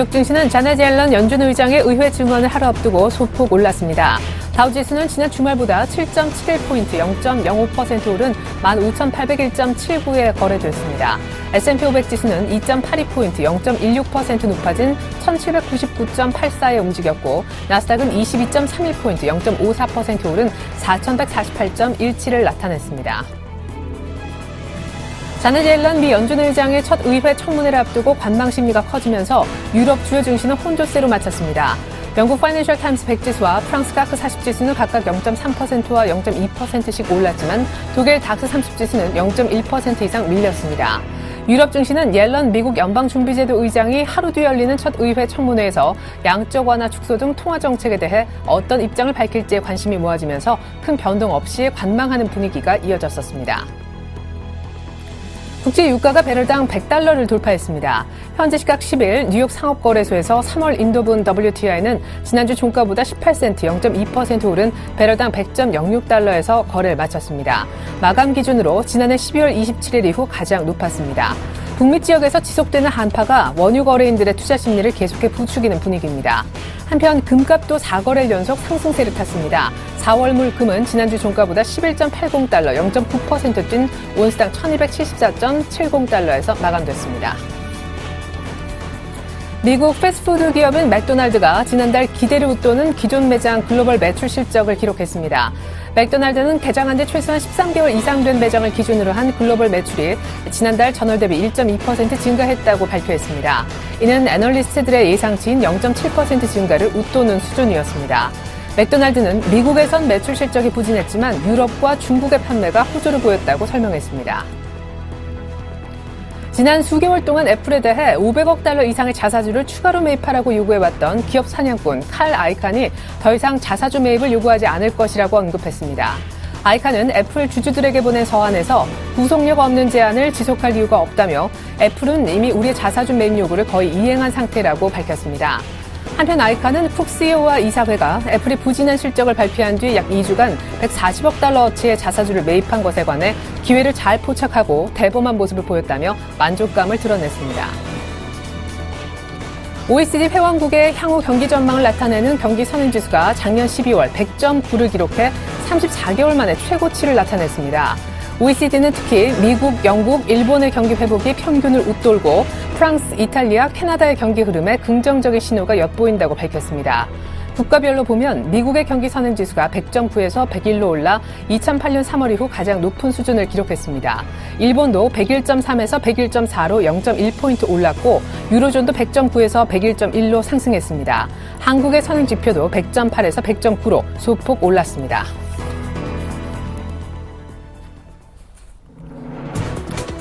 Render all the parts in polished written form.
뉴욕 증시는 자넷 옐런 연준 의장의 의회 증언을 하루 앞두고 소폭 올랐습니다. 다우지수는 지난 주말보다 7.71포인트 0.05% 오른 15,801.79에 거래됐습니다. S&P 500 지수는 2.82포인트 0.16% 높아진 1,799.84에 움직였고 나스닥은 22.31포인트 0.54% 오른 4,148.17을 나타냈습니다. 자넷 옐런 미 연준 의장의 첫 의회 청문회를 앞두고 관망 심리가 커지면서 유럽 주요 증시는 혼조세로 마쳤습니다. 영국 파이낸셜 타임스 100지수와 프랑스 카크 40지수는 각각 0.3%와 0.2%씩 올랐지만 독일 닥스 30지수는 0.1% 이상 밀렸습니다. 유럽 증시는 옐런 미국 연방준비제도 의장이 하루 뒤 열리는 첫 의회 청문회에서 양적 완화 축소 등 통화 정책에 대해 어떤 입장을 밝힐지에 관심이 모아지면서 큰 변동 없이 관망하는 분위기가 이어졌었습니다. 국제 유가가 배럴당 100달러를 돌파했습니다. 현지 시각 10일 뉴욕 상업거래소에서 3월 인도분 WTI는 지난주 종가보다 18센트 0.2% 오른 배럴당 100.06달러에서 거래를 마쳤습니다. 마감 기준으로 지난해 12월 27일 이후 가장 높았습니다. 북미 지역에서 지속되는 한파가 원유 거래인들의 투자 심리를 계속해 부추기는 분위기입니다. 한편 금값도 4거래일 연속 상승세를 탔습니다. 4월물 금은 지난주 종가보다 11.80달러 0.9% 뛴 온스당 1274.70달러에서 마감됐습니다. 미국 패스트푸드 기업인 맥도날드가 지난달 기대를 웃도는 기존 매장 글로벌 매출 실적을 기록했습니다. 맥도날드는 개장한 지 최소한 13개월 이상 된 매장을 기준으로 한 글로벌 매출이 지난달 전월 대비 1.2% 증가했다고 발표했습니다. 이는 애널리스트들의 예상치인 0.7% 증가를 웃도는 수준이었습니다. 맥도날드는 미국에선 매출 실적이 부진했지만 유럽과 중국의 판매가 호조를 보였다고 설명했습니다. 지난 수개월 동안 애플에 대해 500억 달러 이상의 자사주를 추가로 매입하라고 요구해왔던 기업 사냥꾼 칼 아이칸이 더 이상 자사주 매입을 요구하지 않을 것이라고 언급했습니다. 아이칸은 애플 주주들에게 보낸 서한에서 구속력 없는 제안을 지속할 이유가 없다며 애플은 이미 우리의 자사주 매입 요구를 거의 이행한 상태라고 밝혔습니다. 한편 아이칸은 쿡 CEO와 이사회가 애플이 부진한 실적을 발표한 뒤 약 2주간 140억 달러어치의 자사주를 매입한 것에 관해 기회를 잘 포착하고 대범한 모습을 보였다며 만족감을 드러냈습니다. OECD 회원국의 향후 경기 전망을 나타내는 경기 선행지수가 작년 12월 100.9를 기록해 34개월 만에 최고치를 나타냈습니다. OECD는 특히 미국, 영국, 일본의 경기 회복이 평균을 웃돌고 프랑스, 이탈리아, 캐나다의 경기 흐름에 긍정적인 신호가 엿보인다고 밝혔습니다. 국가별로 보면 미국의 경기 선행지수가 100.9에서 101로 올라 2008년 3월 이후 가장 높은 수준을 기록했습니다. 일본도 101.3에서 101.4로 0.1포인트 올랐고 유로존도 100.9에서 101.1로 상승했습니다. 한국의 선행지표도 100.8에서 100.9로 소폭 올랐습니다.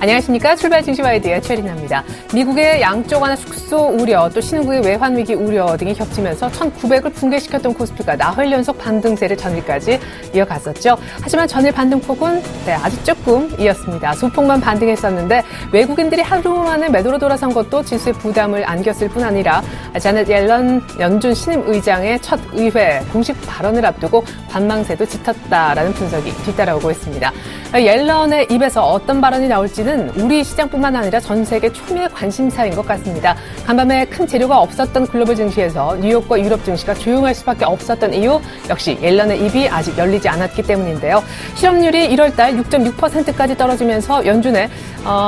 안녕하십니까. 출발 증시와이드의 최리나입니다. 미국의 양적 완화 축소 우려, 또 신흥국의 외환 위기 우려 등이 겹치면서 1900을 붕괴시켰던 코스피가 나흘 연속 반등세를 전일까지 이어갔었죠. 하지만 전일 반등폭은 아주 조금 이었습니다. 소폭만 반등했었는데 외국인들이 하루 만에 매도로 돌아선 것도 지수에 부담을 안겼을 뿐 아니라 자넷 옐런 연준 신임 의장의 첫 의회 공식 발언을 앞두고 관망세도 짙었다라는 분석이 뒤따라오고 있습니다. 옐런의 입에서 어떤 발언이 나올지는 우리 시장뿐만 아니라 전 세계 초미의 관심사인 것 같습니다. 간밤에 큰 재료가 없었던 글로벌 증시에서 뉴욕과 유럽 증시가 조용할 수밖에 없었던 이유 역시 옐런의 입이 아직 열리지 않았기 때문인데요. 실업률이 1월달 6.6%까지 떨어지면서 연준의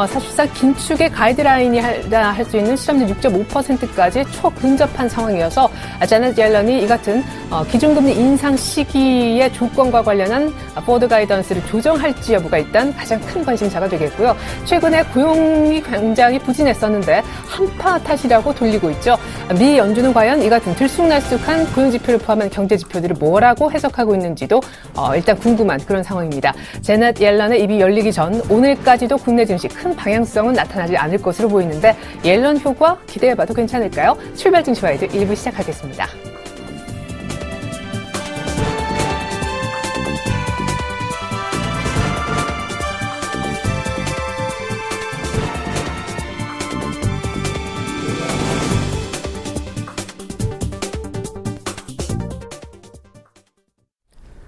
사실상 긴축의 가이드라인이라 할 수 있는 실업률 6.5%까지 초근접한 상황이어서 자넷 옐런이 이 같은 기준금리 인상 시기의 조건과 관련한 포워드 가이던스를 조정할지 여부가 일단 가장 큰 관심사가 되겠고요. 최근에 고용이 굉장히 부진했었는데 한파 탓이라고 돌리고 있죠. 미 연준은 과연 이 같은 들쑥날쑥한 고용지표를 포함한 경제지표들을 뭐라고 해석하고 있는지도 일단 궁금한 그런 상황입니다. 자넷 옐런의 입이 열리기 전 오늘까지도 국내 증시 큰 방향성은 나타나지 않을 것으로 보이는데 옐런 효과 기대해봐도 괜찮을까요? 출발 증시와이드 1부 시작하겠습니다.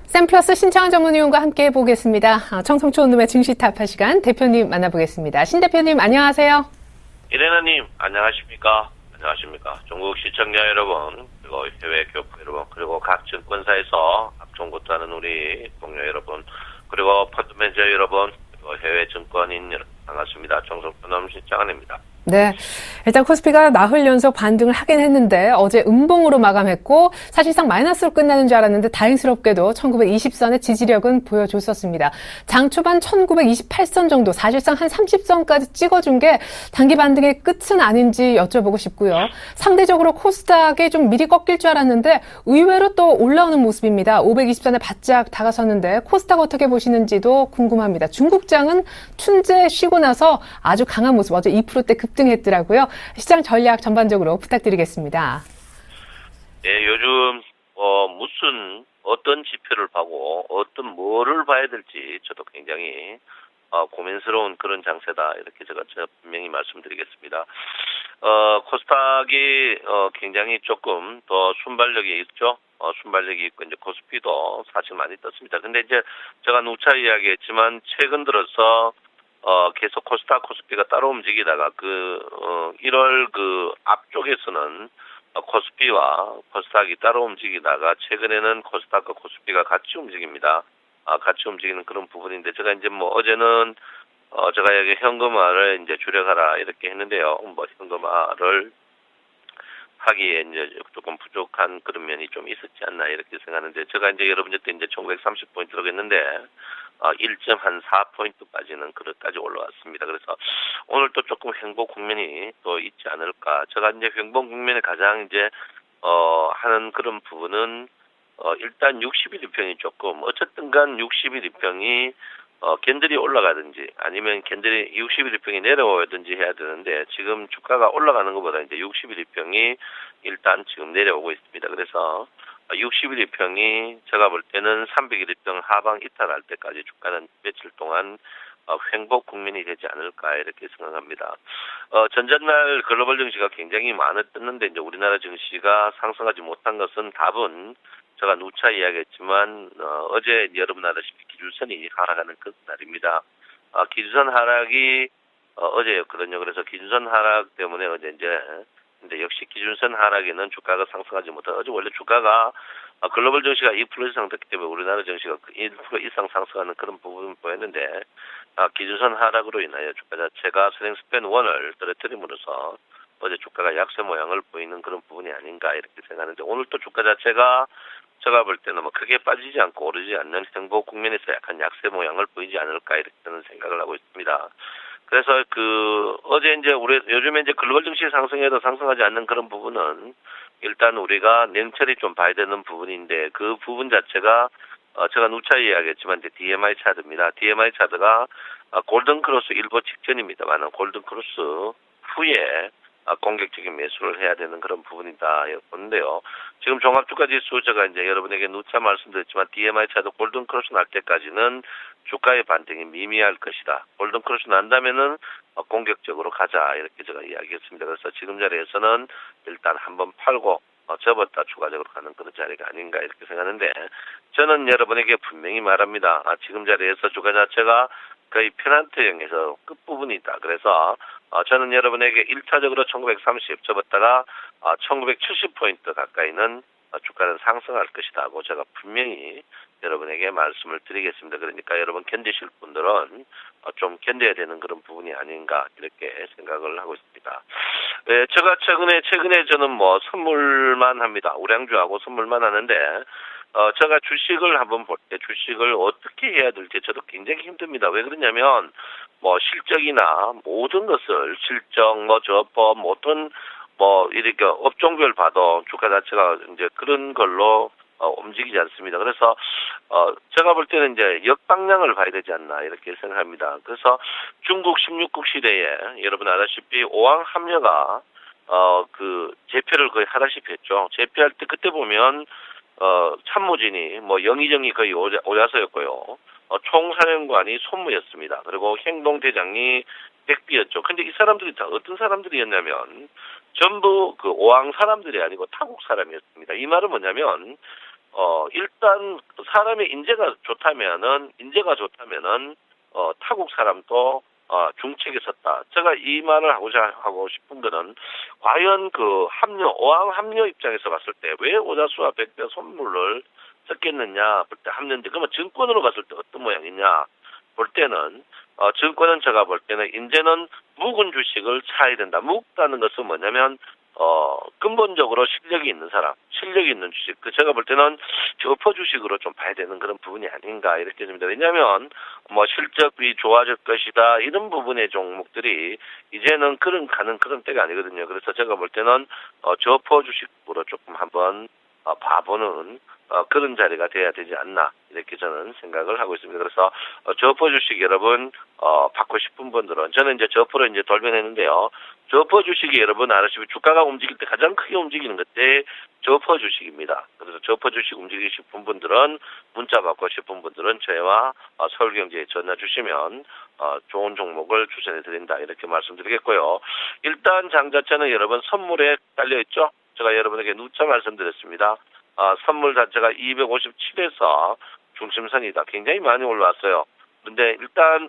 샘플러스 신창원 전문위원과 함께 해보겠습니다. 청성초원룸의 증시타파 시간 대표님 만나보겠습니다. 신 대표님 안녕하세요. 이레나님 안녕하십니까. 안녕하십니까. 중국 시청자 여러분, 그리고 해외 교포 여러분, 그리고 각 증권사에서 합종고하는 우리 동료 여러분, 그리고 펀드 매니저 여러분, 그리고 해외 증권인 여러분, 반갑습니다. 정석표남 실장입니다. 네. 일단 코스피가 나흘 연속 반등을 하긴 했는데 어제 음봉으로 마감했고 사실상 마이너스로 끝나는 줄 알았는데 다행스럽게도 1920선의 지지력은 보여줬었습니다. 장 초반 1928선 정도 사실상 한 30선까지 찍어준 게 단기 반등의 끝은 아닌지 여쭤보고 싶고요. 상대적으로 코스닥이 좀 미리 꺾일 줄 알았는데 의외로 또 올라오는 모습입니다. 520선에 바짝 다가섰는데 코스닥 어떻게 보시는지도 궁금합니다. 중국장은 춘제 쉬고 나서 아주 강한 모습 어제 2%대 급등했더라고요. 시장 전략 전반적으로 부탁드리겠습니다. 예, 요즘 무슨 어떤 지표를 보고 뭐를 봐야 될지 저도 굉장히 고민스러운 그런 장세다 이렇게 제가 분명히 말씀드리겠습니다. 코스닥이 굉장히 조금 더 순발력이 있죠. 순발력이 있고 이제 코스피도 사실 많이 떴습니다. 근데 이제 제가 누차 이야기했지만 최근 들어서 계속 코스닥, 코스피가 따로 움직이다가 1월 앞쪽에서는 코스피와 코스닥이 따로 움직이다가 최근에는 코스닥과 코스피가 같이 움직입니다. 같이 움직이는 그런 부분인데 제가 이제 어제는 제가 여기 현금화를 이제 줄여가라 이렇게 했는데요. 현금화를 하기에 이제 조금 부족한 그런 면이 좀 있었지 않나 이렇게 생각하는데 제가 이제 여러분한테 이제 1930포인트라고 했는데 1.4포인트까지는 그릇까지 올라왔습니다. 그래서 오늘 또 조금 횡보 국면이 또 있지 않을까. 제가 이제 횡보 국면에 가장 이제 하는 그런 부분은 일단 60일 이평이 조금 어쨌든 간 60일 이평이 캔들이 올라가든지 아니면 캔들이 60일 이평이 내려오든지 해야 되는데 지금 주가가 올라가는 것보다 이제 60일 이평이 일단 지금 내려오고 있습니다. 그래서 60일 이평이 제가 볼 때는 300일 이평 하방 이탈할 때까지 주가는 며칠 동안 횡보 국면이 되지 않을까 이렇게 생각합니다. 전전날 글로벌 증시가 굉장히 많이 떴는데 이제 우리나라 증시가 상승하지 못한 것은 답은 제가 누차 이야기했지만 어제 여러분 아시다시피 기준선이 하락하는 그 날입니다. 기준선 하락이 어제였거든요. 그래서 기준선 하락 때문에 어제 근데 역시 기준선 하락에는 주가가 상승하지 못하고 어제 원래 주가가 글로벌 증시가 2% 이상 됐기 때문에 우리나라 증시가 1% 이상 상승하는 그런 부분을 보였는데 기준선 하락으로 인하여 주가 자체가 스트렝스 밴드 1을 떨어뜨림으로써 어제 주가가 약세 모양을 보이는 그런 부분이 아닌가 이렇게 생각하는데 오늘 또 주가 자체가 제가 볼 때는 크게 빠지지 않고 오르지 않는 횡보 국면에서 약간 약세 모양을 보이지 않을까 이렇게 저는 생각을 하고 있습니다. 그래서 어제 이제 요즘에 이제 글로벌 증시 상승해도 상승하지 않는 그런 부분은 일단 우리가 냉철히 좀 봐야 되는 부분인데 그 부분 자체가 제가 누차 이야기했지만 이제 DMI 차트입니다. DMI 차트가 골든 크로스 일보 직전입니다만 골든 크로스 후에 공격적인 매수를 해야 되는 그런 부분이다 보는데요. 지금 종합주가 지수 제가 이제 여러분에게 누차 말씀드렸지만 DMI 차트 골든 크로스 날 때까지는 주가의 반등이 미미할 것이다. 골든 크로스 난다면은 공격적으로 가자 이렇게 제가 이야기했습니다. 그래서 지금 자리에서는 일단 한번 팔고 접었다 추가적으로 가는 그런 자리가 아닌가 이렇게 생각하는데 저는 여러분에게 분명히 말합니다. 지금 자리에서 주가 자체가 거의 페넌트형에서 끝부분이다. 그래서 저는 여러분에게 1차적으로 1930 접었다가 1970포인트 가까이는 주가는 상승할 것이다 하고 제가 분명히 여러분에게 말씀을 드리겠습니다. 그러니까 여러분 견디실 분들은 좀 견뎌야 되는 그런 부분이 아닌가 이렇게 생각을 하고 있습니다. 제가 최근에 저는 선물만 합니다. 우량주하고 선물만 하는데 제가 주식을 한번 볼 때 주식을 어떻게 해야 될지 저도 굉장히 힘듭니다. 왜 그러냐면 실적이나 모든 것을 실적 저법 어떤 이렇게 업종별 봐도 주가 자체가 이제 그런 걸로 움직이지 않습니다. 그래서 제가 볼 때는 이제 역방향을 봐야 되지 않나 이렇게 생각합니다. 그래서 중국 16국 시대에 여러분 아다시피 오왕 함녀가 제표를 거의 하다시피 했죠. 제표할 때 그때 보면 참모진이 영의정이 거의 오야서였고요. 총사령관이 손무였습니다. 그리고 행동대장이 백비였죠. 근데 이 사람들이 다 어떤 사람들이었냐면 전부 오왕 사람들이 아니고 타국 사람이었습니다. 이 말은 뭐냐면 일단 사람의 인재가 좋다면은 타국 사람도 중책에 섰다. 제가 이 말을 하고 싶은 거는 과연 그 어항 합류 입장에서 봤을 때 왜 오자수와 백배 선물을 썼겠느냐 볼 때 합류인데 그러면 증권으로 봤을 때 어떤 모양이냐 볼 때는 증권은 제가 볼 때는 이제는 묵은 주식을 사야 된다. 묵다는 것은 뭐냐면 근본적으로 실력이 있는 사람, 실력이 있는 주식. 제가 볼 때는 저퍼 주식으로 좀 봐야 되는 그런 부분이 아닌가 이렇게 됩니다. 왜냐하면 실적이 좋아질 것이다 이런 부분의 종목들이 이제는 가는 그런 때가 아니거든요. 그래서 제가 볼 때는 저퍼 주식으로 조금 한번 봐보는 그런 자리가 돼야 되지 않나 이렇게 저는 생각을 하고 있습니다. 그래서 저퍼 주식 여러분 받고 싶은 분들은 저는 이제 저퍼로 이제 돌변했는데요. 저퍼 주식이 여러분 아시다시피 주가가 움직일 때 가장 크게 움직이는 것이 저퍼 주식입니다. 그래서 저퍼 주식 움직이고 싶은 분들은 문자 받고 싶은 분들은 저희와 서울경제에 전화 주시면 좋은 종목을 추천해 드린다 이렇게 말씀드리겠고요. 일단 장 자체는 여러분 선물에 딸려 있죠. 제가 여러분에게 누차 말씀드렸습니다. 선물 자체가 257에서 중심선이다. 굉장히 많이 올라왔어요. 그런데 일단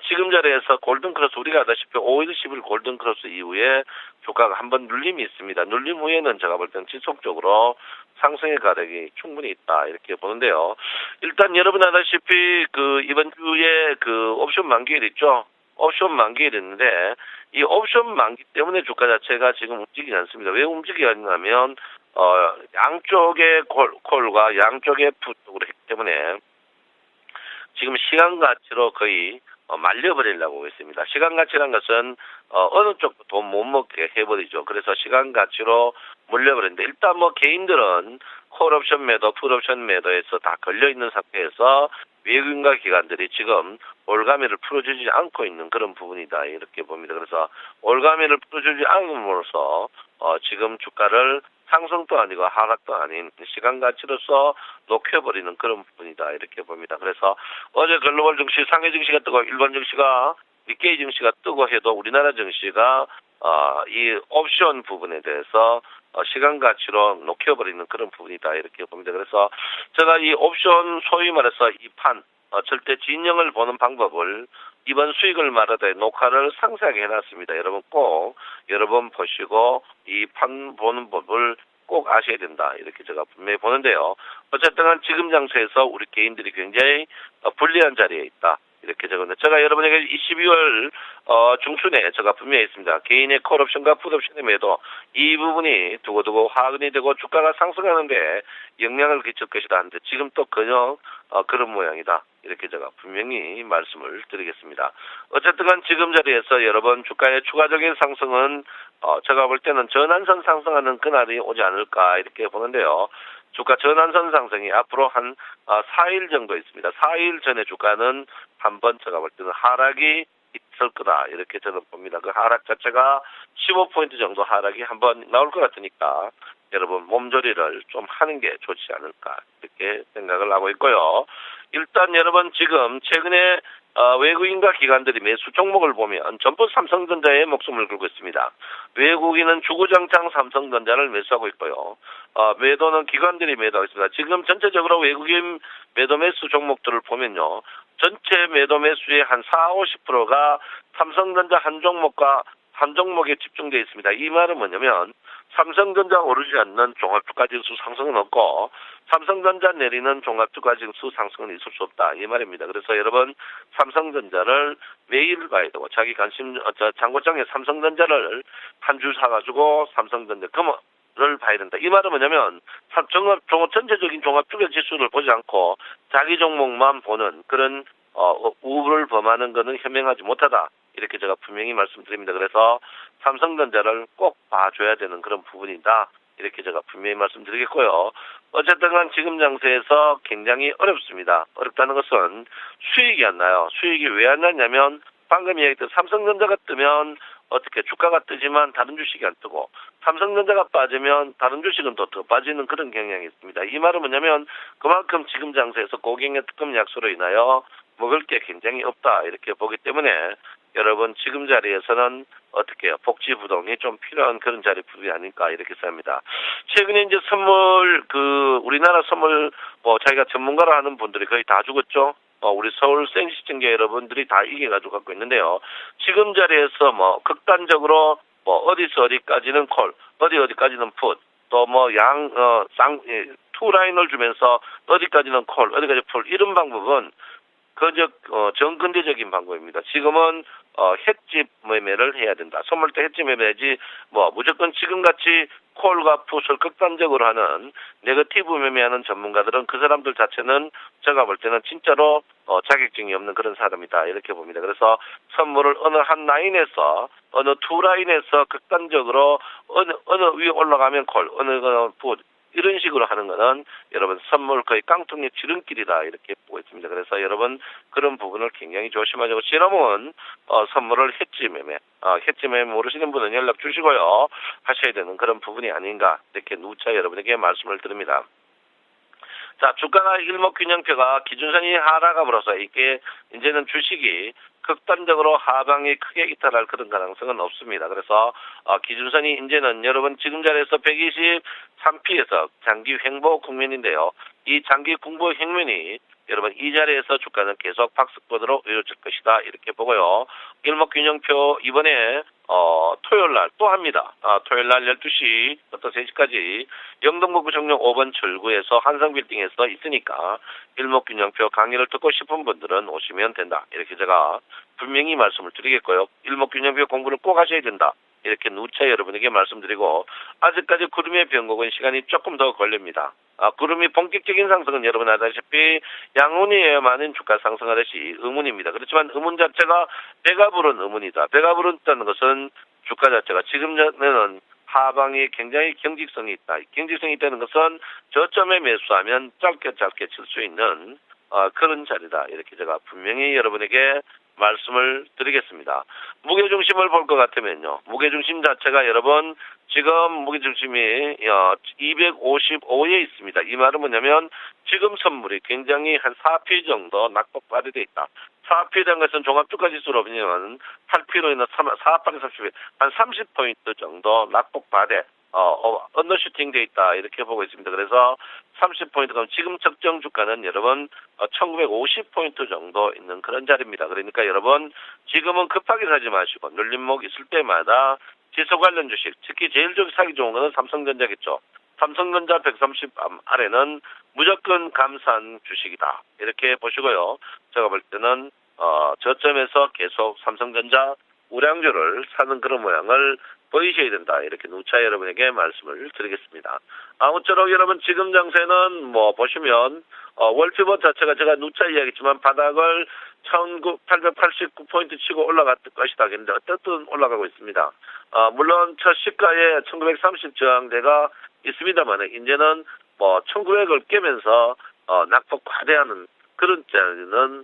지금 자리에서 골든크로스 우리가 아다시피 5일 10일 골든크로스 이후에 주가가 한번 눌림이 있습니다. 눌림 후에는 제가 볼 때는 지속적으로 상승의 가력이 충분히 있다 이렇게 보는데요. 일단 여러분 아다시피 이번 주에 옵션 만기일 있죠. 옵션 만기일 있는데 이 옵션 만기 때문에 주가 자체가 지금 움직이지 않습니다. 왜 움직이지 않냐면 양쪽의 콜과 양쪽의 풋으로 했기 때문에 지금 시간 가치로 거의 말려버리려고 하고 있습니다. 시간 가치란 것은 어느 쪽도 돈 못 먹게 해버리죠. 그래서 시간 가치로 물려버리는데 일단 개인들은 콜옵션 매도, 풋옵션 매도에서 다 걸려있는 상태에서 외국인과 기관들이 지금 올가미를 풀어주지 않고 있는 그런 부분이다 이렇게 봅니다. 그래서 올가미를 풀어주지 않음으로써 지금 주가를 상승도 아니고 하락도 아닌 시간 가치로서 녹여버리는 그런 부분이다 이렇게 봅니다. 그래서 어제 글로벌 증시, 상해 증시가 뜨고 일본 증시가 니케이 증시가 뜨고 해도 우리나라 증시가 이 옵션 부분에 대해서 시간 가치로 녹여버리는 그런 부분이다 이렇게 봅니다. 그래서 제가 이 옵션 소위 말해서 이 판 절대 진영을 보는 방법을 이번 수익을 말하되 녹화를 상세하게 해놨습니다. 여러분 꼭 여러분 보시고 이 판 보는 법을 꼭 아셔야 된다 이렇게 제가 분명히 보는데요. 어쨌든 지금 장소에서 우리 개인들이 굉장히 불리한 자리에 있다. 이렇게 적었는데 제가 여러분에게 12월 중순에 제가 분명히 했습니다. 개인의 콜옵션과 풋옵션의 매도 이 부분이 두고두고 화근이 되고 주가가 상승하는데 영향을 끼칠 것이다 하는데 지금 또 그냥 그런 모양이다. 이렇게 제가 분명히 말씀을 드리겠습니다. 어쨌든 지금 자리에서 여러분 주가의 추가적인 상승은 제가 볼 때는 전환선 상승하는 그날이 오지 않을까 이렇게 보는데요. 주가 전환선 상승이 앞으로 한 4일 정도 있습니다. 4일 전에 주가는 한번 제가 볼 때는 하락이 있을 거다 이렇게 저는 봅니다. 그 하락 자체가 15포인트 정도 하락이 한번 나올 것 같으니까 여러분 몸조리를 좀 하는 게 좋지 않을까 이렇게 생각을 하고 있고요. 일단 여러분 지금 최근에 외국인과 기관들이 매수 종목을 보면 전부 삼성전자에 목숨을 걸고 있습니다. 외국인은 주구장창 삼성전자를 매수하고 있고요. 매도는 기관들이 매도하고 있습니다. 지금 전체적으로 외국인 매도 매수 종목들을 보면요. 전체 매도 매수의 한 40~50%가 삼성전자 한 종목에 집중되어 있습니다. 이 말은 뭐냐면 삼성전자 오르지 않는 종합주가지수 상승은 없고 삼성전자 내리는 종합주가지수 상승은 있을 수 없다. 이 말입니다. 그래서 여러분 삼성전자를 매일 봐야 되고 자기 장고장에 삼성전자를 한 주 사가지고 삼성전자 금을 봐야 된다. 이 말은 뭐냐면 전체적인 종합주가지수를 보지 않고 자기 종목만 보는 그런 우를 범하는 것은 현명하지 못하다. 이렇게 제가 분명히 말씀드립니다. 그래서 삼성전자를 꼭 봐줘야 되는 그런 부분이다. 이렇게 제가 분명히 말씀드리겠고요. 어쨌든 지금 장세에서 굉장히 어렵습니다. 어렵다는 것은 수익이 안 나요. 수익이 왜 안 나냐면 방금 얘기했던 삼성전자가 뜨면 어떻게 주가가 뜨지만 다른 주식이 안 뜨고 삼성전자가 빠지면 다른 주식은 더 빠지는 그런 경향이 있습니다. 이 말은 뭐냐면 그만큼 지금 장세에서 고객의 특급 약소로 인하여 먹을 게 굉장히 없다 이렇게 보기 때문에 여러분 지금 자리에서는 어떻게 해요? 복지부동이 좀 필요한 그런 자리 부분이 아닐까 이렇게 생각합니다. 최근에 이제 선물 우리나라 선물 자기가 전문가로 하는 분들이 거의 다 죽었죠. 우리 서울 센 시청자 여러분들이 다 이겨가지고 갖고 있는데요. 지금 자리에서 극단적으로 어디서 어디까지는 콜, 어디까지는 풋, 또 투라인을 주면서 어디까지는 콜, 어디까지 풀, 이런 방법은 정근대적인 방법입니다. 지금은 횟집 매매를 해야 된다. 선물 때 횟집 매매지 무조건 지금같이 콜과 풋을 극단적으로 하는 네거티브 매매하는 전문가들은 그 사람들 자체는 제가 볼 때는 진짜로 자격증이 없는 그런 사람이다 이렇게 봅니다. 그래서 선물을 어느 한 라인에서 어느 두 라인에서 극단적으로 어느 위에 올라가면 콜, 어느 풋 이런 식으로 하는 거는 여러분 선물 거의 깡통의 지름길이다 이렇게 보고 있습니다. 그래서 여러분 그런 부분을 굉장히 조심하자고, 지금은 선물을 횟집 매매 모르시는 분은 연락 주시고요 하셔야 되는 그런 부분이 아닌가 이렇게 누차 여러분에게 말씀을 드립니다. 자, 주가가 일목균형표가 기준선이 하락함으로써 이게 이제는 주식이 극단적으로 하방이 크게 이탈할 그런 가능성은 없습니다. 그래서 기준선이 이제는 여러분 지금 자리에서 123P에서 장기 횡보 국면인데요. 이 장기 공보 행면이 여러분 이 자리에서 주가는 계속 박스권으로 이루어질 것이다 이렇게 보고요. 일목균형표 이번에 토요일날 또 합니다. 토요일날 12시부터 3시까지 영등포구 구청역 5번 철구에서 한성빌딩에서 있으니까 일목균형표 강의를 듣고 싶은 분들은 오시면 된다 이렇게 제가 분명히 말씀을 드리겠고요. 일목균형표 공부를 꼭 하셔야 된다 이렇게 누차 여러분에게 말씀드리고, 아직까지 구름의 변곡은 시간이 조금 더 걸립니다. 구름이 본격적인 상승은 여러분 아다시피 양운이어야만은 주가 상승하듯이 의문입니다. 그렇지만 의문 자체가 배가 부른 의문이다. 배가 부른다는 것은 주가 자체가 지금 전에는 하방이 굉장히 경직성이 있다. 경직성이 있다는 것은 저점에 매수하면 짧게 칠 수 있는 그런 자리다. 이렇게 제가 분명히 여러분에게 말씀을 드리겠습니다. 무게중심을 볼 것 같으면요. 무게중심 자체가 여러분 지금 무게중심이 255에 있습니다. 이 말은 뭐냐면 지금 선물이 굉장히 한 4P 정도 낙폭 발휘되어 있다. 4P라는 것은 종합주가지수로 보면 8P로 인한 430, 한 30포인트 정도 낙폭 발휘 언더슈팅 돼 있다 이렇게 보고 있습니다. 그래서 30포인트가 지금 적정 주가는 여러분 1950포인트 정도 있는 그런 자리입니다. 그러니까 여러분 지금은 급하게 사지 마시고 눌림목 있을 때마다 지수 관련 주식, 특히 제일 사기 좋은 거는 삼성전자겠죠. 삼성전자 130 아래는 무조건 감산 주식이다 이렇게 보시고요. 제가 볼 때는 저점에서 계속 삼성전자 우량주를 사는 그런 모양을 보이셔야 된다 이렇게 누차 여러분에게 말씀을 드리겠습니다. 아무쪼록 여러분 지금 장세는 보시면 월피벗 자체가 제가 누차 이야기했지만 바닥을 1989포인트 치고 올라갔을 것이다 했는데 어쨌든 올라가고 있습니다. 물론 첫 시가에 1930 저항대가 있습니다만 이제는 1900을 깨면서 낙폭 과대하는 그런 자리는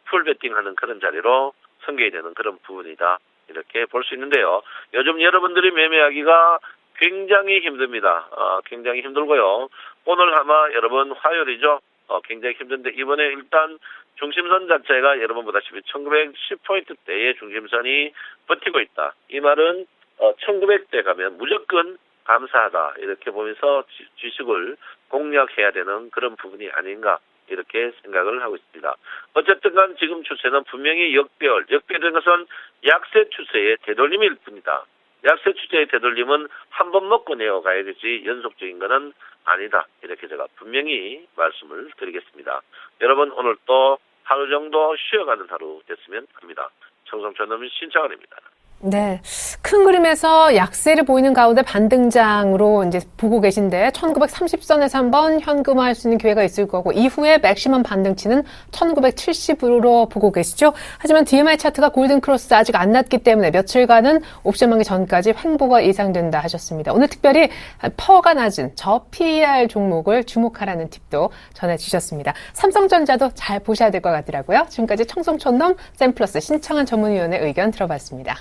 풀베팅하는 그런 자리로 성격이 되는 그런 부분이다 이렇게 볼 수 있는데요. 요즘 여러분들이 매매하기가 굉장히 힘듭니다. 굉장히 힘들고요. 오늘 아마 여러분 화요일이죠. 굉장히 힘든데 이번에 일단 중심선 자체가 여러분 보다시피 1910포인트대의 중심선이 버티고 있다. 이 말은 1900대 가면 무조건 감사하다 이렇게 보면서 주식을 공략해야 되는 그런 부분이 아닌가 이렇게 생각을 하고 있습니다. 어쨌든 간 지금 추세는 분명히 역배라는 것은 약세 추세의 되돌림일 뿐이다. 약세 추세의 되돌림은 한 번 먹고 내어가야 되지 연속적인 것은 아니다. 이렇게 제가 분명히 말씀을 드리겠습니다. 여러분 오늘 또 하루 정도 쉬어가는 하루 됐으면 합니다. 청송천은 신창원입니다. 네. 큰 그림에서 약세를 보이는 가운데 반등장으로 이제 보고 계신데 1930선에서 한번 현금화할 수 있는 기회가 있을 거고 이후에 맥시멈 반등치는 1970으로 보고 계시죠. 하지만 DMI 차트가 골든 크로스 아직 안 났기 때문에 며칠간은 옵션 만기 전까지 횡보가 예상된다 하셨습니다. 오늘 특별히 퍼가 낮은 저 PER 종목을 주목하라는 팁도 전해주셨습니다. 삼성전자도 잘 보셔야 될 것 같더라고요. 지금까지 청송촌놈 샘플러스 신창한 전문위원의 의견 들어봤습니다.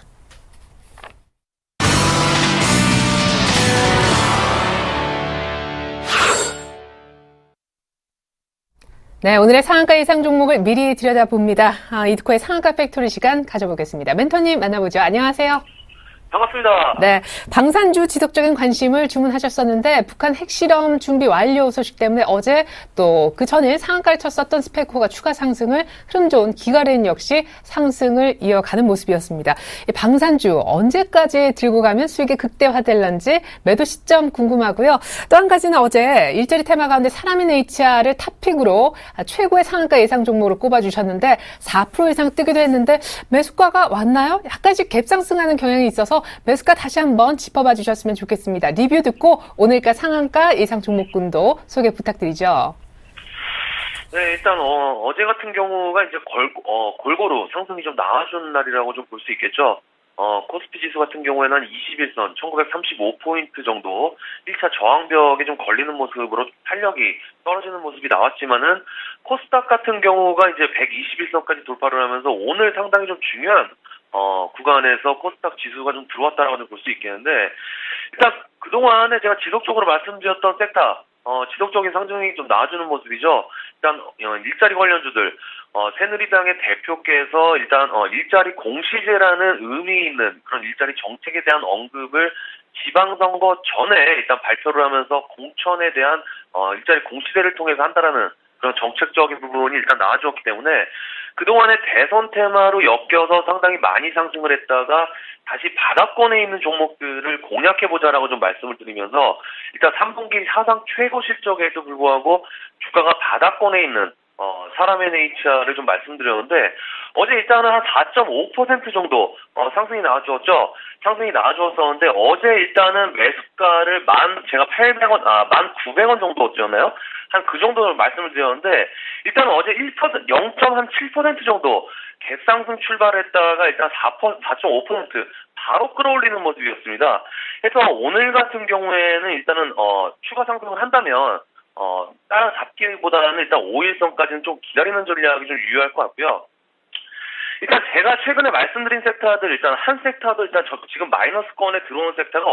네, 오늘의 상한가 예상 종목을 미리 들여다봅니다. 이드코의 상한가 팩토리 시간 가져보겠습니다. 멘토님 만나보죠. 안녕하세요. 반갑습니다. 네, 방산주 지속적인 관심을 주문하셨었는데 북한 핵실험 준비 완료 소식 때문에 어제 또 그 전일 상한가를 쳤었던 스페코가 추가 상승을 흐름 좋은 기가렌 역시 상승을 이어가는 모습이었습니다. 이 방산주 언제까지 들고 가면 수익이 극대화될런지 매도 시점 궁금하고요. 또 한 가지는 어제 일자리 테마 가운데 사람인 HR을 탑픽으로 최고의 상한가 예상 종목으로 꼽아주셨는데 4% 이상 뜨기도 했는데 매수가가 왔나요? 약간씩 갭상승하는 경향이 있어서 매수가 다시 한번 짚어봐 주셨으면 좋겠습니다. 리뷰 듣고 오늘가 상한가 예상 종목군도 소개 부탁드리죠. 네, 일단 어제 같은 경우가 이제 골고루 상승이 좀 나와준 날이라고 좀 볼 수 있겠죠. 코스피 지수 같은 경우에는 한 21선 1935포인트 정도 1차 저항벽에 좀 걸리는 모습으로 탄력이 떨어지는 모습이 나왔지만은 코스닥 같은 경우가 이제 121선까지 돌파를 하면서 오늘 상당히 좀 중요한 구간에서 코스닥 지수가 좀 들어왔다라고 볼 수 있겠는데, 일단 그동안에 제가 지속적으로 말씀드렸던 섹터, 지속적인 상승이 좀 나와주는 모습이죠. 일단, 일자리 관련주들, 새누리당의 대표께서 일단, 일자리 공시제라는 의미 있는 그런 일자리 정책에 대한 언급을 지방선거 전에 일단 발표를 하면서 공천에 대한, 일자리 공시제를 통해서 한다라는 그런 정책적인 부분이 일단 나와주었기 때문에 그동안의 대선 테마로 엮여서 상당히 많이 상승을 했다가 다시 바닥권에 있는 종목들을 공략해보자라고 좀 말씀을 드리면서 일단 3분기 사상 최고 실적에도 불구하고 주가가 바닥권에 있는 사람 NHR을 좀 말씀드렸는데 어제 일단은 한 4.5% 정도 상승이 나와주었죠. 상승이 나와주었었는데 어제 일단은 매수가를 제가 1,900원 정도였잖아요. 한 그 정도를 말씀을 드렸는데 일단 어제 0.7% 정도 갭상승 출발했다가 일단 4.5% 바로 끌어올리는 모습이었습니다. 그래서 오늘 같은 경우에는 일단은 추가 상승을 한다면 따라잡기보다는 일단 5일선까지는 좀 기다리는 전략이 좀 유효할 것 같고요. 일단 제가 최근에 말씀드린 섹터들 일단 한 섹터도 일단 지금 마이너스권에 들어오는 섹터가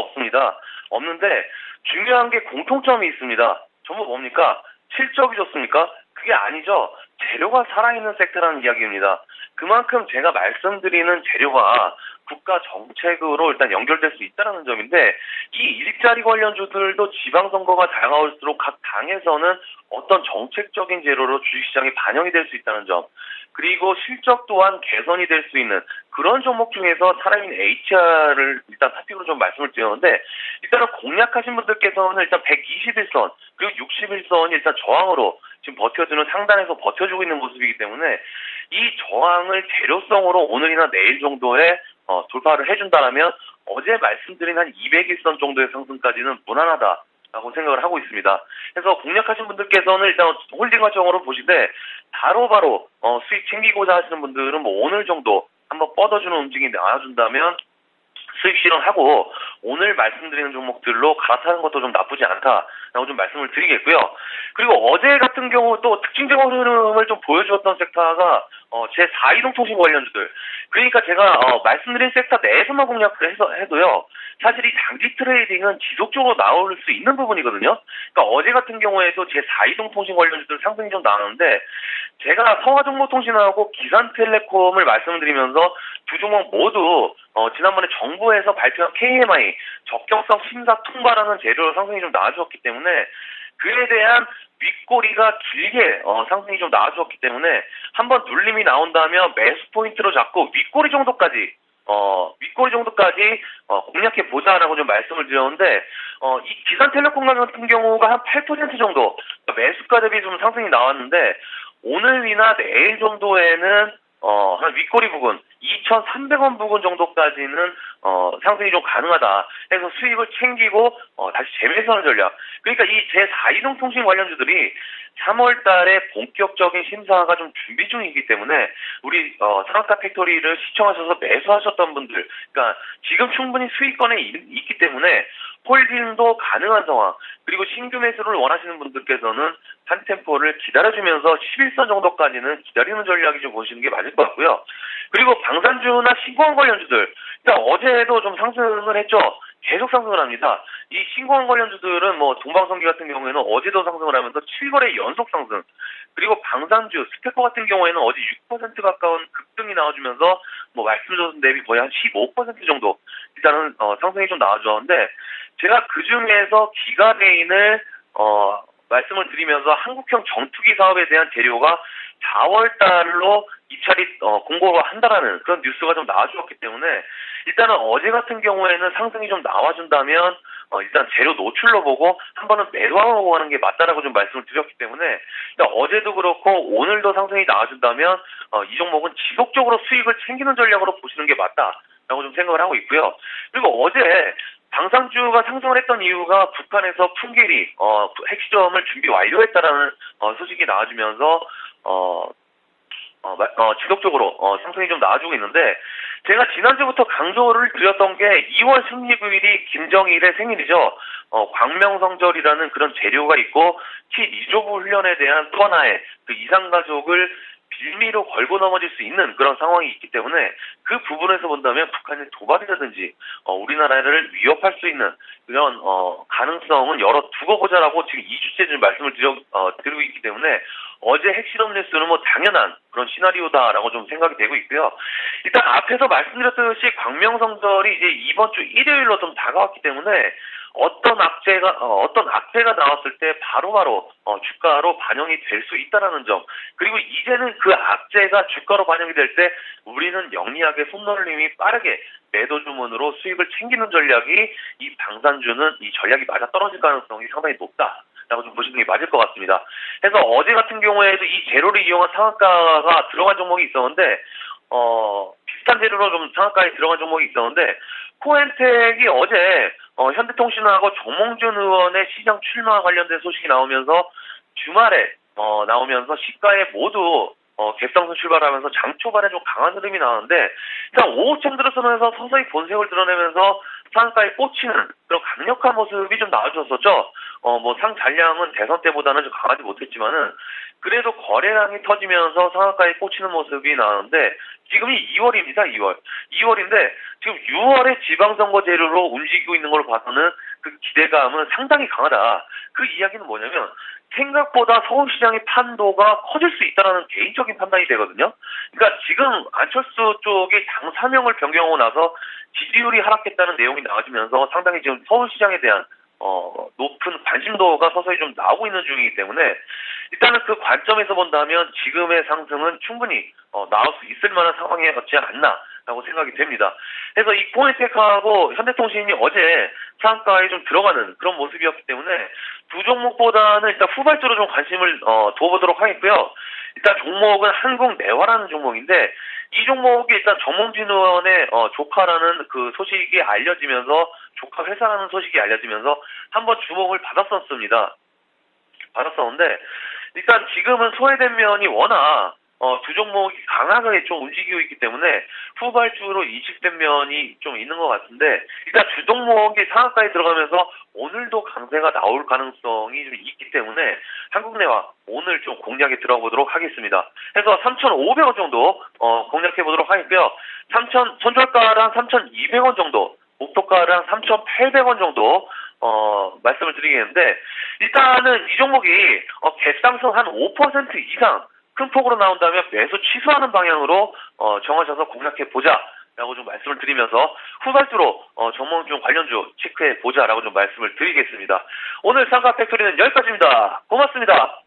없는데 중요한 게 공통점이 있습니다. 전부 뭡니까? 실적이 좋습니까? 그게 아니죠. 재료가 살아있는 섹터라는 이야기입니다. 그만큼 제가 말씀드리는 재료가 국가 정책으로 일단 연결될 수 있다는 점인데 이 일자리 관련주들도 지방선거가 다가올수록 각 당에서는 어떤 정책적인 재료로 주식시장에 반영이 될 수 있다는 점, 그리고 실적 또한 개선이 될 수 있는 그런 종목 중에서 살아있는 HR을 일단 탑픽으로 좀 말씀을 드렸는데 일단은 공략하신 분들께서는 일단 121선 그리고 61선이 일단 저항으로 지금 버텨주는 상단에서 버텨주고 있는 모습이기 때문에 이 저항을 재료성으로 오늘이나 내일 정도에 돌파를 해준다라면 어제 말씀드린 한 201선 정도의 상승까지는 무난하다라고 생각을 하고 있습니다. 그래서 공략하신 분들께서는 일단 홀딩 과정으로 보시되 바로바로 수익 챙기고자 하시는 분들은 뭐 오늘 정도 한번 뻗어주는 움직임이 나와준다면 수익 실현하고 오늘 말씀드리는 종목들로 갈아타는 것도 좀 나쁘지 않다라고 좀 말씀을 드리겠고요. 그리고 어제 같은 경우 또 특징적인 흐름을 좀 보여주었던 섹터가 제 4이동통신 관련주들. 그러니까 제가 말씀드린 섹터 내에서만 공략을 해도요. 사실 이 장기 트레이딩은 지속적으로 나올 수 있는 부분이거든요. 그러니까 어제 같은 경우에도 제 4이동통신 관련주들 상승이 좀 나왔는데 제가 성화정보통신하고 기산텔레콤을 말씀드리면서 두 종목 모두 지난번에 정부에서 발표한 KMI 적격성 심사 통과라는 재료로 상승이 좀 나와주었기 때문에 그에 대한 윗꼬리가 길게 상승이 좀 나와주었기 때문에 한번 눌림이 나온다면 매수 포인트로 잡고 윗꼬리 정도까지 공략해 보자라고 좀 말씀을 드렸는데 이 기산텔레콤 같은 경우가 한 8% 정도 매수가 대비 좀 상승이 나왔는데 오늘이나 내일 정도에는 한 윗꼬리 부근 2,300원 부근 정도까지는 상승이 좀 가능하다 해서 수익을 챙기고 다시 재매수하는 전략. 그러니까 이 제4이동통신 관련주들이 3월 달에 본격적인 심사가 좀 준비 중이기 때문에 우리 상한가 팩토리를 시청하셔서 매수하셨던 분들, 그러니까 지금 충분히 수익권에 있기 때문에 홀딩도 가능한 상황, 그리고 신규 매수를 원하시는 분들께서는 한 템포를 기다려주면서 11선 정도까지는 기다리는 전략이 좀 보시는 게 맞을 것 같고요. 그리고 방산주나 신공항 관련주들, 일단 어제도 좀 상승을 했죠. 계속 상승을 합니다. 이 신고한 관련주들은 뭐 동방성기 같은 경우에는 어제도 상승을 하면서 7거래 연속 상승, 그리고 방산주, 스페커 같은 경우에는 어제 6% 가까운 급등이 나와주면서 뭐 말씀드린 대비 거의 한 15% 정도 일단은 상승이 좀 나와주었는데, 제가 그 중에서 기가베인을 말씀을 드리면서 한국형 정투기 사업에 대한 재료가 4월 달로 입찰이 공고를 한다라는 그런 뉴스가 좀 나와주었기 때문에, 일단은 어제 같은 경우에는 상승이 좀 나와준다면 일단 재료 노출로 보고 한 번은 매도하고 가는 게 맞다라고 좀 말씀을 드렸기 때문에, 일단 어제도 그렇고 오늘도 상승이 나와준다면 이 종목은 지속적으로 수익을 챙기는 전략으로 보시는 게 맞다라고 좀 생각을 하고 있고요. 그리고 어제 방산주가 상승을 했던 이유가 북한에서 풍계리 핵시험을 준비 완료했다라는 소식이 나와주면서 지속적으로 상승이 좀 나와주고 있는데, 제가 지난주부터 강조를 드렸던 게 2월 16일이 김정일의 생일이죠. 광명성절이라는 그런 재료가 있고 T2조부 훈련에 대한 또 하나의 그 이산가족을 빌미로 걸고 넘어질 수 있는 그런 상황이 있기 때문에, 그 부분에서 본다면 북한의 도발이라든지 우리나라를 위협할 수 있는 그런 가능성은 열어 두고 보자라고 지금 2주째 좀 말씀을 드리고 있기 때문에, 어제 핵실험 뉴스는 뭐 당연한 그런 시나리오다라고 좀 생각이 되고 있고요. 일단 앞에서 말씀드렸듯이 광명성절이 이제 이번 주 일요일로 좀 다가왔기 때문에 어떤 악재가 나왔을 때 바로바로 주가로 반영이 될 수 있다라는 점, 그리고 이제는 그 악재가 주가로 반영이 될 때 우리는 영리하게 손놀림이 빠르게 매도 주문으로 수익을 챙기는 전략이, 이 방산주는 이 전략이 맞아 떨어질 가능성이 상당히 높다라고 좀 보시는 게 맞을 것 같습니다. 그래서 어제 같은 경우에도 이 재료를 이용한 상한가가 들어간 종목이 있었는데, 비슷한 재료로 좀 상한가에 들어간 종목이 있었는데, 코엔텍이 어제 현대통신하고 정몽준 의원의 시장 출마 관련된 소식이 나오면서 주말에 나오면서 시가에 모두 갭상승 출발하면서 장 초반에 좀 강한 흐름이 나왔는데, 일단 오후쯤 들어서면서 서서히 본색을 드러내면서 상한가에 꽂히는 그런 강력한 모습이 좀 나와줬었죠. 뭐 상잔량은 대선 때보다는 좀 강하지 못했지만은 그래도 거래량이 터지면서 상한가에 꽂히는 모습이 나왔는데, 지금이 2월입니다. 2월인데 지금 6월에 지방선거 재료로 움직이고 있는 걸 봐서는 그 기대감은 상당히 강하다. 그 이야기는 뭐냐면, 생각보다 서울시장의 판도가 커질 수 있다는 개인적인 판단이 되거든요. 그러니까 지금 안철수 쪽이 당 사명을 변경하고 나서 지지율이 하락했다는 내용이 나와지면서 상당히 지금 서울시장에 대한 높은 관심도가 서서히 좀 나오고 있는 중이기 때문에, 일단은 그 관점에서 본다면 지금의 상승은 충분히 나올 수 있을 만한 상황이었지 않나라고 생각이 됩니다. 그래서 이 코엔텍하고 현대통신이 어제 상한가에 좀 들어가는 그런 모습이었기 때문에 두 종목보다는 일단 후발주로 좀 관심을 둬보도록 하겠고요. 일단 종목은 한국내화라는 종목인데, 이 종목이 일단 정몽준 의원의 조카라는 그 소식이 알려지면서, 조카 회사라는 소식이 알려지면서 한번 주목을 받았었는데, 일단 지금은 소외된 면이 워낙 두 종목이 강하게 좀 움직이고 있기 때문에 후발주로 인식된 면이 좀 있는 것 같은데, 일단 주 종목이 상한가에 들어가면서 오늘도 강세가 나올 가능성이 좀 있기 때문에 한국내화 오늘 좀 공략에 들어보도록 하겠습니다. 그래서 3,500원 정도 공략해 보도록 하겠고요. 손절가랑 3,200원 정도, 목표가랑 3,800원 정도 말씀을 드리겠는데, 일단은 이 종목이 갭상승 한 5% 이상 큰 폭으로 나온다면 매수 취소하는 방향으로 정하셔서 공략해보자라고 좀 말씀을 드리면서, 후발주로 정몽준 관련주 체크해보자라고 좀 말씀을 드리겠습니다. 오늘 상가 팩토리는 여기까지입니다. 고맙습니다.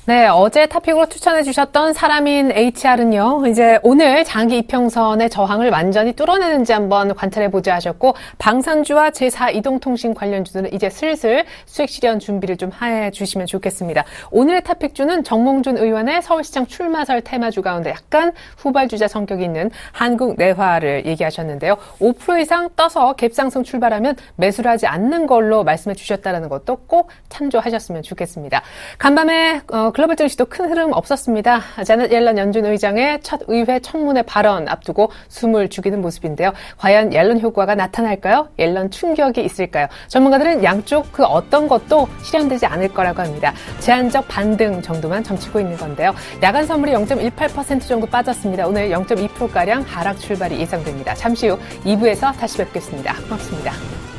네, 어제 토픽으로 추천해 주셨던 사람인 HR은요, 이제 오늘 장기 이평선의 저항을 완전히 뚫어내는지 한번 관찰해보자 하셨고, 방산주와 제4이동통신 관련주들은 이제 슬슬 수익 실현 준비를 좀 해주시면 좋겠습니다. 오늘의 토픽주는 정몽준 의원의 서울시장 출마설 테마주 가운데 약간 후발주자 성격이 있는 한국내화를 얘기하셨는데요. 5% 이상 떠서 갭상승 출발하면 매수를 하지 않는 걸로 말씀해 주셨다는 것도 꼭 참조하셨으면 좋겠습니다. 간밤에 글로벌 증시도 큰 흐름 없었습니다. 자넷 옐런 연준 의장의 첫 의회 청문회 발언 앞두고 숨을 죽이는 모습인데요. 과연 옐런 효과가 나타날까요? 옐런 충격이 있을까요? 전문가들은 양쪽 그 어떤 것도 실현되지 않을 거라고 합니다. 제한적 반등 정도만 점치고 있는 건데요. 야간 선물이 0.18% 정도 빠졌습니다. 오늘 0.2%가량 하락 출발이 예상됩니다. 잠시 후 2부에서 다시 뵙겠습니다. 고맙습니다.